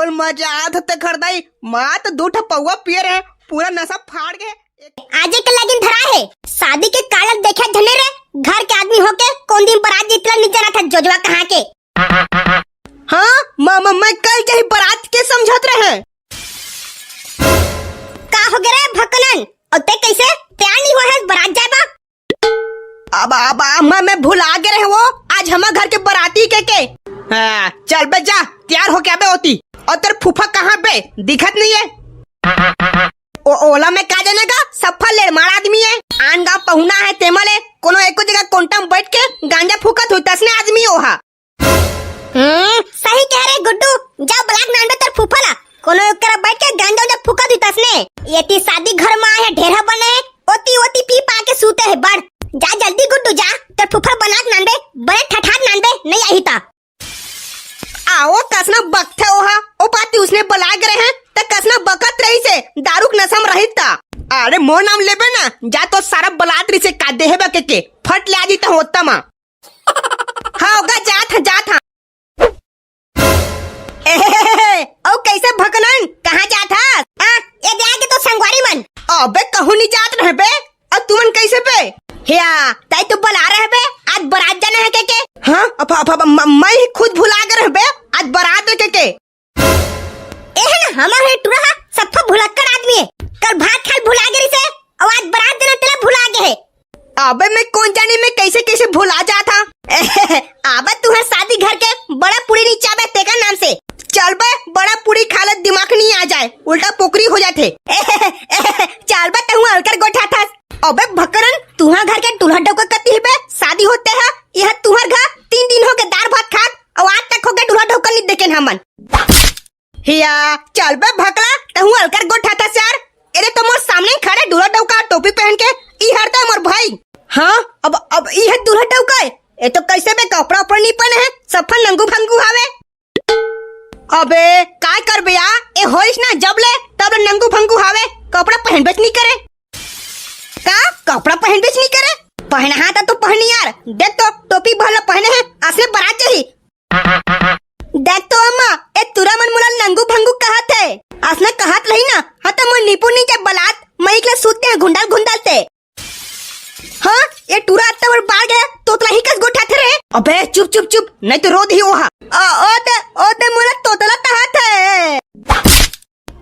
Full मजा आत ते खरदाई माँ तो 2 पौवा पिए रहे पूरा नशा फाड़ गए। आज के लगिन धरा है शादी के कागज देखे धने रे घर के आदमी होके कौन दिन बारात जितला नहीं जाना था जोजवा कहाँ के। हाँ मैं कल के ही बारात के समझत रहे। का हो गया रे भकनन और ते कैसे तैयार नहीं हुआ है बारात जाएगा। अब मैं भुला गए रहे वो आज हमारे घर के बाराती के। हाँ, चल बे जा तैयार हो क्या बे होती और तेरे फूफा कहाँ पे दिखत नहीं है। ओला में का जानेगा सफल लेरमार आदमी है आन गाँव पहुना है तेमले कोनो एको जगह कोंटम बैठ के गांजा फूकत हुई तसने आदमी ओहा। सही कह रहे गुड्डू जा ब्लैक नांडे तर फूफला कोनो एकरा बैठ के गांजा उजा फूकत हुई तसने ये ती शादी घर में आए ढेरा बने ओती पी पा के सूते है बड़ जा जल्दी गुड्डू जा तर फूफा बनाक नांदे बड़े ठठार नांदे नहीं आई ता आओ कसना बकथे ओहा ओ पाती उसने बुला गए हैं त कसना बकत रही से दारूक नशम रही था। अरे मोर नाम लेबे ना जा तो सारा बलात्रि से का देहे बके के फट ले आजी त होता मां। हाँ होगा जा था ओ कैसे भकनन कहाँ जा था ये दे आगे तो संगवारी मन अबे कहूं नहीं जात रहे बे और तुमन कैसे पे हिया ताई तो बुला रहे बे आज बारात जाना है के हाँ मैं ही खुद भुला गए बे आज बारात के ए ना हमारे टुरा सब भुलक्कड़ आदमी है कल भात खाल भुला गए से और आज बारात देना तेरा भुला गए है। अबे मैं कौन जाने में कैसे भुला जा था। अबे तू है शादी घर के बड़ा पूरी नहीं चाबे तेका नाम से चल बे बड़ा पूरी खालत दिमाग नहीं आ जाए उल्टा पोकरी हो जाते। चल बे तू अलकर गोठा था। अबे भकरन तुहा घर के टूल्हा डोका कती बे शादी होते है यह तुहर घर 3 दिन हो गए दार भात खात और आज तक हो गए टूल्हा डोका नहीं देखे हमन। हिया चल बे भकला तू अलकर गोठा था यार अरे तो मोर सामने खड़े दूल्हा डोका टोपी पहन के ई हरता मोर भाई। हाँ अब ई है दूल्हा डोका ये तो कैसे बे कपड़ा ऊपर नहीं पहने है सफल नंगू भंगू हावे। अबे काय कर बे ए होइस ना जब ले तब ले नंगू भंगू हावे कपड़ा पहन बेच नहीं करे का कपड़ा पहन बेच नहीं करे पहना हा तो पहनी यार देख तो टोपी भला पहने है असली बारात चाहिए। देख तो अम्मा ए तुरा मन मुला नंगू भंगू कहत है असने कहत रही ना हाँ तो मन निपुण नीचे बलात मैं इकला सूते हैं घुंडलते। हाँ ये टूरा अत्ता वर बाढ़ गया तोतला ही कस गोठा थे रे। अबे चुप नहीं तो रोद ही ओहा ओते मुला तोतला कहत है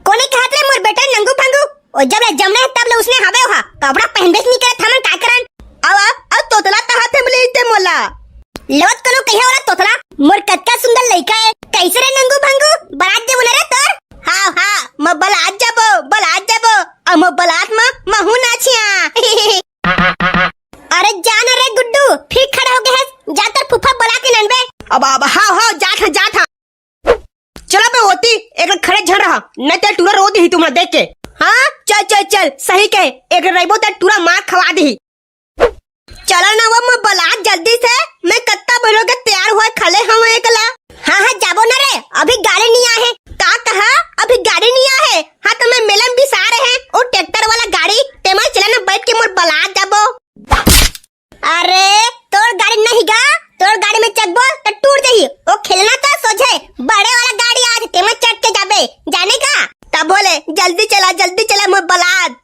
कोने कहत रे मोर बेटा नंगू भंगू और जब ले जमने तब ले उसने हवे ओहा कपड़ा पहन बेच नहीं करे थमन का करन अब तोतला कहत है बोले इते मोला लवत कनो कहे वाला तोतला मोर कतका सुंदर लइका है कैसे रे नंगू भंगू बारात देबो रे तोर। हाँ म बलात जाबो अब म बलात म महू नाचिया। अरे जाना रे गुड्डू फिर खड़ा हो गए है जाकर फूफा बुला के ननबे। अब हाँ जा था चला बे होती एक खड़े झड़ रहा नहीं तो टूरा रो दी तुमने देख के। हाँ चल सही कहे एक रेबो तो टूरा मार खवा दी। चलो ना वो मैं बलात जल्दी से मैं कत्ता भलो के तैयार हुए खले हम एकला। हाँ जाबो ना रे अभी गाड़ी नहीं आए का कहा अभी गाड़ी नहीं आए। हाँ तो मैं मेलम भी सारे हैं और ट्रैक्टर वाला गाड़ी तेमा चला ना बैठ के मोर बलात जाबो। अरे तोर गाड़ी नहीं गा तोर गाड़ी में चढ़बो तो टूट जाही वो खेलना तो सोचे बड़े वाला गाड़ी आज तेमा चढ़ के जाबे जाने का तब बोले जल्दी चला मोर बलात।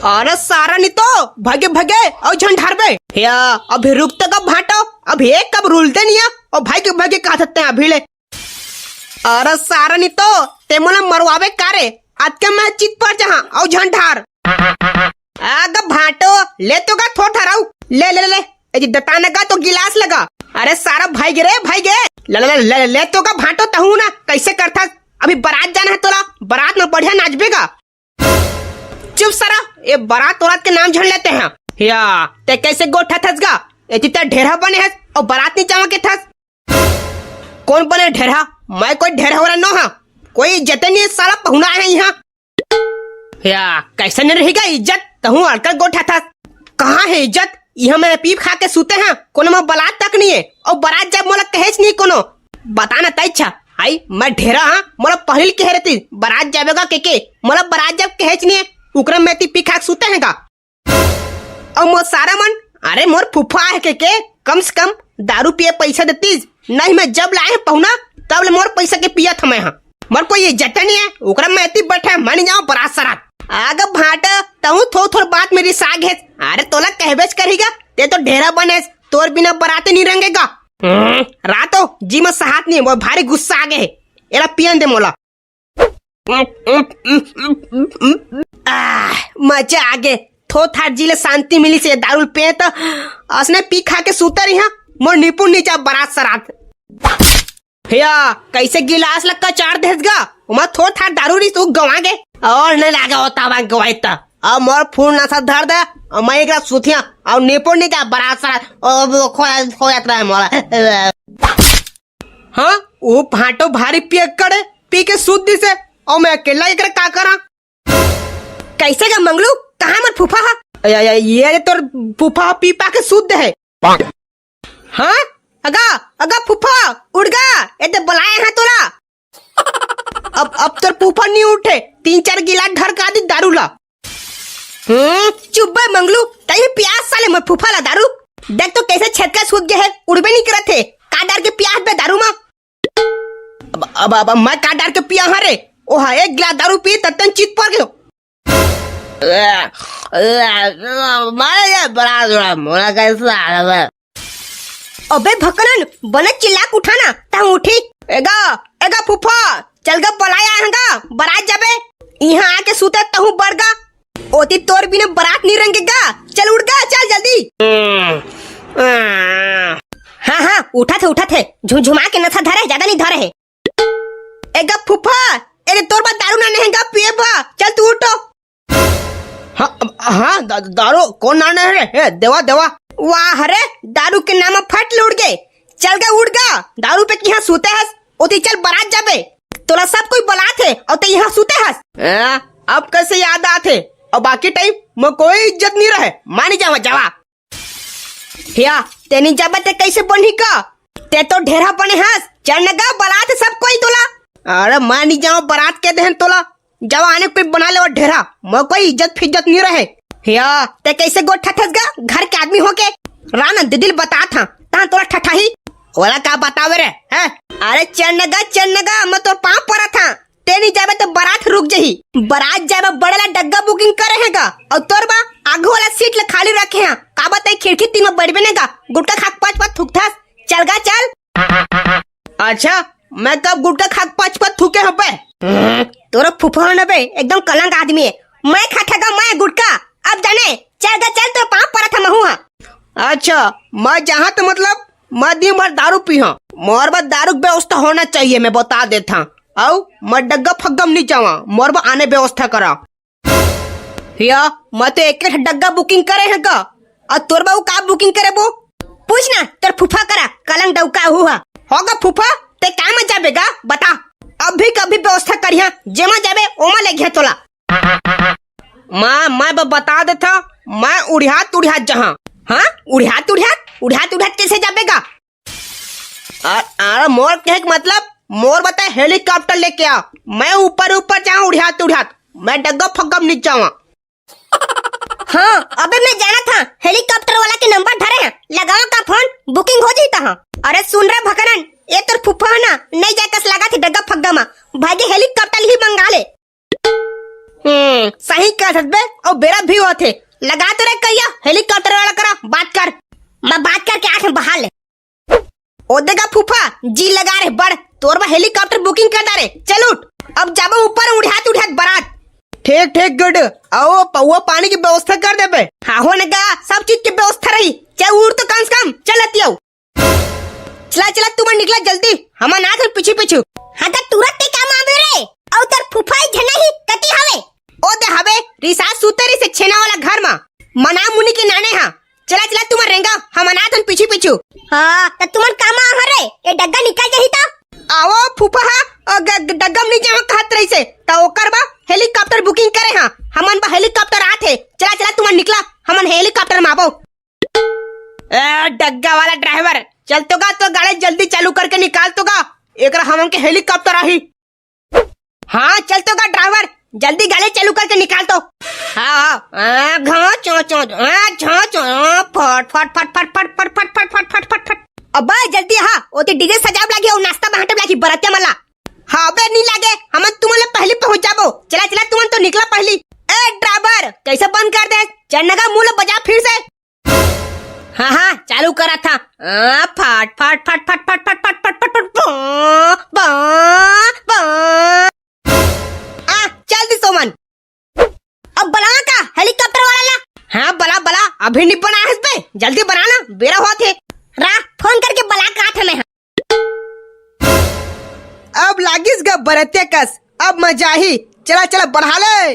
अरे सारा नहीं तो भगे और झंडार बे या अभी रुक तो कब भाटो अभी एक कब रुलते नहीं है और भागे कहा सकते हैं अभी ले। अरे सारा नहीं तो ते मोला मरवावे कारे आज के मैं चित पर जहाँ और झंडार आग भाटो ले तो का थोड़ा ठहराऊ ले ए दताने का तो गिलास लगा। अरे सारा भाई गे ले तो का भाटो तहू ना कैसे करता अभी बारात जाना है तोला बारात में बढ़िया नाचबेगा। चुप सारा ये बारात औरत के नाम झड़ लेते हैं या ते कैसे गोठा थसगा ये तिता ढेरा बने है और बारात नहीं जावा के थस कौन बने ढेरा मैं कोई ढेरा हो रहा न हा कोई इज्जत नहीं सारा पहुना है यहाँ या कैसे नहीं रहेगा इज्जत तहू अड़कर गोठा थस कहाँ है इज्जत यहाँ मैं पीप खा के सूते हैं कोनो में बारात तक नहीं है और बारात जब मोला कहेच नहीं कोनो बताना तय अच्छा आई मैं ढेरा हाँ मोला पहले कह रही बारात जाएगा के मोला बारात जब कहेच नहीं है उकरम में ती पीखा सूते हैं का और मोर सारा मन अरे मोर फुफा है के कम से कम दारू पिए पैसा देती नहीं मैं जब लाए पहुना तब ले मोर पैसा के पिया था मैं हाँ मोर कोई इज्जत नहीं है ओकरा मैं इतनी बैठे मान जाओ बरात सरात आगे भाट तहु थोड़ बात मेरी साग है अरे तोला कहबेच करेगा ते तो ढेरा बने तोर बिना बराते नहीं रंगेगा रातो जी में सहात नहीं वो भारी गुस्सा आ गए एरा पियन दे मोला मजा आ गए थो थार जी ले शांति मिली से दारू पे तो असने पी खा के सूता रही हाँ मोर निपुण नीचा बरात सरात भैया कैसे गिलास लक्का चार देगा उमा थोड़ थार दारू रही तू गवा गए और नहीं लागा होता वहां गवाई था अब मोर फूल ना सा धर दे और मैं एक सुथिया और निपुण नीचा बरात सरात और खोयात रहा है मोला हाँ वो भाटो भारी पिय करे पी के शुद्ध से और मैं अकेला एक का करा कैसे का मंगलू कहाँ मत फूफा ये तो फूफा पी पा के शुद्ध है हाँ अगा अगा फूफा उड़ गा ये तो बुलाए हैं तोला अब तो फूफा नहीं उठे 3-4 गिलास ढर का दी दारू ला चुप बे मंगलू तई प्यास साले मत फूफा ला दारू देख तो कैसे छटका सूद गया है उड़बे नहीं करत थे का डार के प्यास बे दारू में अब मैं का डार के पिया हाँ रे ओ हाँ एक गिलास दारू पी तत्तन चित पड़ गयो बड़ा मोला कैसा अबे भकरन बने चिल्लाक उठाना ता उठी एगा एगा फूफा चल गा पलाया हंगा बारात जाबे यहाँ आके सूते तहु बरगा ओती तोर बिना बारात नहीं रंगेगा चल उठ गा चल जल्दी हाँ उठा थे झुमझुमा के नथा धरे ज्यादा नहीं धरे है एगा फूफा एरे तोर बा दारू ना नहेगा पिए बा चल तू उठो हाँ दारू कौन ना है देवा देवा वाह रे दारू के नाम फट लुट गए चल गए उड़ गा दारू पे यहाँ सूते हस ओती चल बारात जाबे तोला सब कोई बुलात है और ते यहाँ सूते हस अब कैसे याद आते और बाकी टाइम में कोई इज्जत नहीं रहे मानी जावा जावा हिया तेनी जाबे ते कैसे बनी का ते तो ढेरा बने हस चढ़नेगा बारात सब कोई तोला अरे मानी जाओ बारात के दहन तोला जावा आने कोई बना ले और ढेरा मैं कोई इज्जत फिज्जत नहीं रहे हिया ते कैसे गो ठठस गा घर के आदमी होके राना दिदिल बता था ता तोला ठठाही वाला का बतावे रे हैं अरे चढ़नेगा मैं तो पाँव पड़ा था तेनी जाबे तो बारात रुक जही बारात जाबे बड़ेला डग्गा बुकिंग करे हैगा और तोर बा आगू वाला सीट ले खाली रखे हैं का बताई खिड़की तीन में बैठबे नेगा गुटका खाक पाँच थूकथास चल गा चल अच्छा मैं कब गुटका खाक पाँच थूके हो पे तोरा फुफा न बे एकदम कलंक आदमी है मैं खाठेगा मैं गुटका अब जाने चल गा चल तो पाँव पड़ा था महू अच्छा मैं जहाँ तो मतलब मैं दिन भर दारू पी हाँ मोर बा दारू व्यवस्था होना चाहिए मैं बता देता औ मैं डग्गा फग्गम नहीं जावा मोर बा आने व्यवस्था करा हिया मैं तो एक डग्गा बुकिंग करे है का और तोर बाबू का बुकिंग करे वो पूछना तेर फूफा करा कलंक डौका हुआ होगा फूफा ते का में जाबेगा बता अभी कभी व्यवस्था करिया जेमा जाबे ओमा ले गया तोला मैं बता देता मैं उड़ियात जहाँ हाँ उड़ियात कैसे जाबेगा अरे मोर कहे मतलब मोर बता हेलीकॉप्टर लेके आ मैं ऊपर जाऊँ उड़ियात मैं डग्गा फग्गम नहीं जाऊँ हाँ अबे मैं जाना था हेलीकॉप्टर वाला के नंबर धरे हैं लगाओ का फोन बुकिंग हो जाता हाँ अरे सुन रहा भकरन ये तो फुफा है ना नहीं जाकस लगा थी डग्गा फग्गा में भाई हेलीकॉप्टर ही मंगा ले सही कह सकते और बेरा भी हुआ थे लगा तो रे कहिया हेलीकॉप्टर वाला करा बात कर मैं बात करके आंखें बहा ले ओ देगा फूफा जी लगा रे बड़ तोर बा हेलीकॉप्टर बुकिंग कर दे रे चल उठ अब जाबो ऊपर उड़ियात बारात ठीक गुड आओ पौवा पानी की व्यवस्था कर दे बे हाँ हो नगा सब चीज की व्यवस्था रही चाहे उड़ तो कम से कम चलती आओ चला तुम निकला जल्दी हम ना थे पीछे हाँ तो तुरंत के काम आवे रे और तर फूफा झना ही कती हवे ओ दे हवे रिसास सुतरी से छेना वाला घर में मना मुनि के नाने हाँ चला तुम रेंगा हम ना थे पीछे हाँ तो तुम काम आ रे ये डग्गा निकल जही ता आओ फूफा हाँ डग्गम नहीं जावा कहत रही से ता ओकर बा हेलीकॉप्टर बुकिंग करे हाँ हमन बा हेलीकॉप्टर आथे चला तुम निकला हमन हेलीकॉप्टर में आबो डग्गा वाला ड्राइवर चल तो गा तो गाड़ी जल्दी चालू करके निकाल तो गा एक हमन के हेलीकॉप्टर आही हाँ चल तो गा ड्राइवर जल्दी गाड़ी चालू करके निकाल तो हाँ घा चो फट अब जल्दी हाँ ओते डीजे सजाब लागी और नाश्ता बांटब लागी बरत्या मला। हाँ बे नहीं लागे हम तुम्हारे पहले पहुंच जाबो। चला चला तुम तो निकला पहली। ए ड्राइवर कैसे बंद कर दे चन्नगा मूल बजा फिर से। हाँ हाँ चालू करा था। फाट फाट फाट फाट फाट फाट फाट फाट फाट चल दी सोमन। अब बला का हेलीकॉप्टर वाला ला। हाँ बला बला अभी नहीं बना है पे जल्दी बनाना बेरा हुआ थे। रा फोन करके बला का था मैं। अब लागिस गा बरत्या कस अब मजा ही। चला चला बढ़ा ले।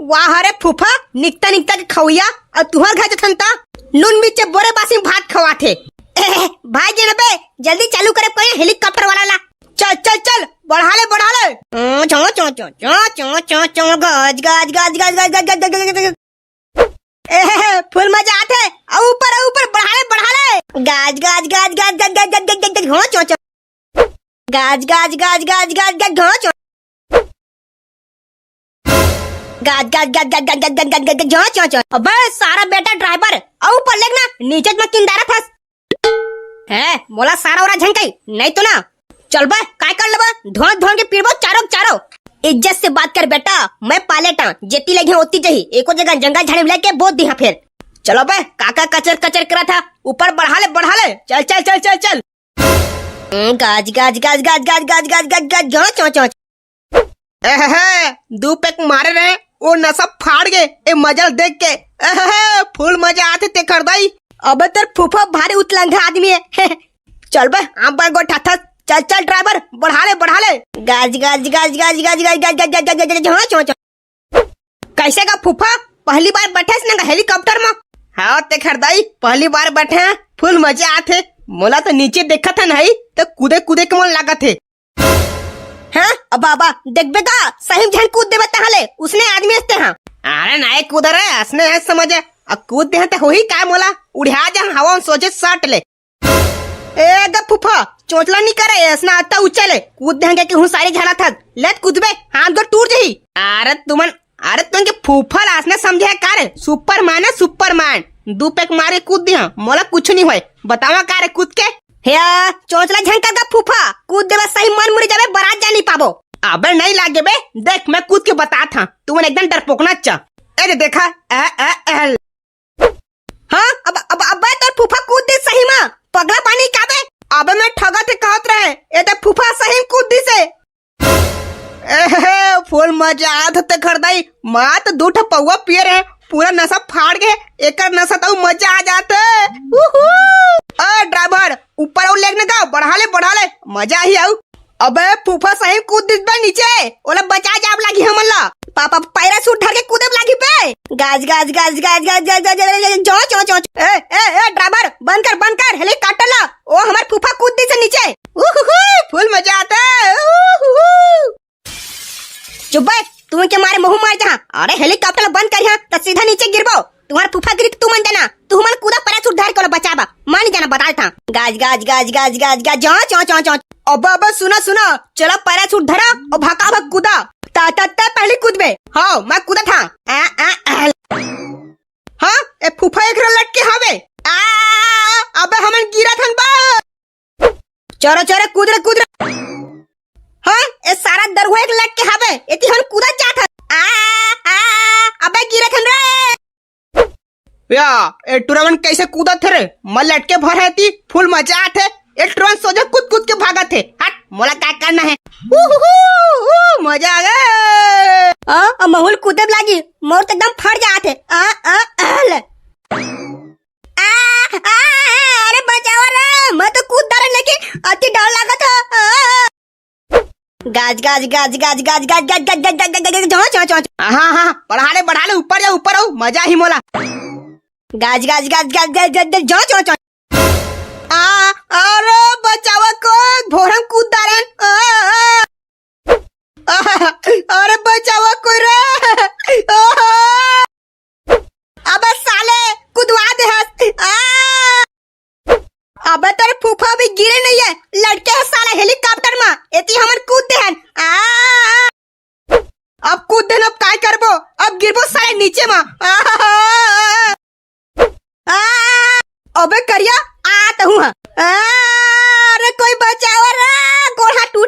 वाह रे फूफा निकता निकता के खवैया और तुहर घर थनता नून बीचे बोरे बासी भात खवा थे। भाई जनबे जल्दी चालू करे कोई हेलीकॉप्टर वाला ला। चल चल चल बढ़ा ले बढ़ा ले। चो चो चो चो चो चो गज गज गज गज गज गज गज गज। फुल मजा आते ऊपर ऊपर बढ़ा ले गज गज गज गज गज गज गज गज गज हो चो चो गज गज गज गज गज गज हो चो गज गज गज गज गज गज गज गज हो चो चो। अबे सारा बेटा ड्राइवर ऊपर लेगना नीचे में किंदारा फंस है मोला सारा ओरा झंकाई नहीं तो ना। चल बे काय कर लेबा धोन धोन के पीरबो चारो चारो। इज्जत से बात कर बेटा मैं पालेटा जेती लगी होती जही एको जगह जंगल झाड़ी में लेके बोत दिया फिर। चलो बे काका कचर कचर करा था ऊपर बढ़ा ले चल चल चल चल चल। गज गज गज गज गज गज गज गज गज हो चो चो। दो पैक मारे रहे वो नसा फाड़ गए ए मजा देख के। फुल मजा आते ते कर दाई। अब तेर फूफा भारी उतलंघा आदमी है। चल बे हम पर गोठा था चल चल ड्राइवर बढ़ा ले। गज गज गज गज गज गज गज गज गज गज गज हो चो चो। कैसे का फूफा पहली बार बैठे ना हेलीकॉप्टर में। हाँ ते खरदाई पहली बार बैठे हैं फुल मजा आते। मोला तो नीचे देखा था नहीं तो कूदे कूदे के मन लगा थे। हाँ अब बाबा देखबे का सही झन कूद देबे तहाले उसने आदमी हंसते हैं। अरे नहीं कूद रहे हंसने है समझे अब कूद दे तो हो ही का मोला उड़ा जा हवा सोचे सट ले। ए ग फूफा चोटला नहीं करे ऐसा आता उछले कूद देंगे कि हूँ सारी झाला था लेट कूदबे हाथ दो टूट जही। अरे तुम के फूफा लासने समझे कार सुपरमैन है सुपरमैन दो पैक मारे कूद दिया मोला कुछ नहीं हुए बतावा कार कूद के। हे चोचला झंका का फूफा कूद देबे सही मन मुड़ी जाबे बारात जा नहीं पाबो। अबे नहीं लागे बे देख मैं कूद के बता था तू एकदम डरपोकना चा। अरे देखा हाँ अब तो फूफा कूद दे सही में पगला पानी काबे। अबे मैं ठगा थे कहत रहे ये तो फूफा सही कूद दी से। फुल मजा आत ते खरदाई माँ तो दो पौवा पिए रहे पूरा नशा फाड़ गए एक नशा तो मजा आ जाते। ड्राइवर ऊपर और लेगने का बढ़ा ले मजा ही आऊ। अबे फूफा सही कूद दिस नीचे ओला बचा जाब लागी हमला पापा पैराशूट धर के कूदे लागी पे। गज गज गज गज गज गज गज जो चो चो। ए ड्राइवर बंद कर हेलीकॉप्टर ला ओ हमार फूफा कूद दी से नीचे। फुल मजा आता चुप तुम के मारे मुंह मार जहाँ। अरे हेलीकॉप्टर बंद कर यहाँ तो सीधा नीचे गिरबो तुम्हारा फूफा गिरी तू मन जाना तू हमारे कूदा पैराशूट धर के बचाबा मान जाना बता था। गज गज गज गज गज गज जो चो चो चो। अब सुना चलो पैराशूट धरा और भागा कूदा ता पहले कूदबे। हाँ मैं कूदा था। हाँ ए फूफा एक लटके हवे अबे हमन गिरा थन बा चोरो कूद रे। हाँ ए सारा दरहुआ एक लटके हवे एती हम कूदा जात अबे गिरा थन रे। या ए टूर्नामेंट कैसे कूदा थे रे मैं लटके भर है थी फुल मजा आते एक ट्रेन सोजा कूद के भागा थे। हट मोला क्या करना है मजा आ गया। माहौल कूदब लागी मोर तो एकदम फट जाते। अरे बचाओ रे मैं तो कूद डर लेकिन अति डर लगा था। गज गज गज गज गज गज गज गज गज गज गज जो चो चो। हाँ बढ़ा ले ऊपर आओ मजा ही मोला। गज गज गज गज गज गज जो चो चो। अरे बचावा को भोरम कूद डालन। अरे बचावा कोई रे अबे साले कुदवा दे अबे तेरे फूफा भी गिरे नहीं है लड़के है साला हेलीकॉप्टर में एती हमन कूद दे अब कूद देन अब काय करबो अब गिरबो साले नीचे में। अबे करिया तो हूँ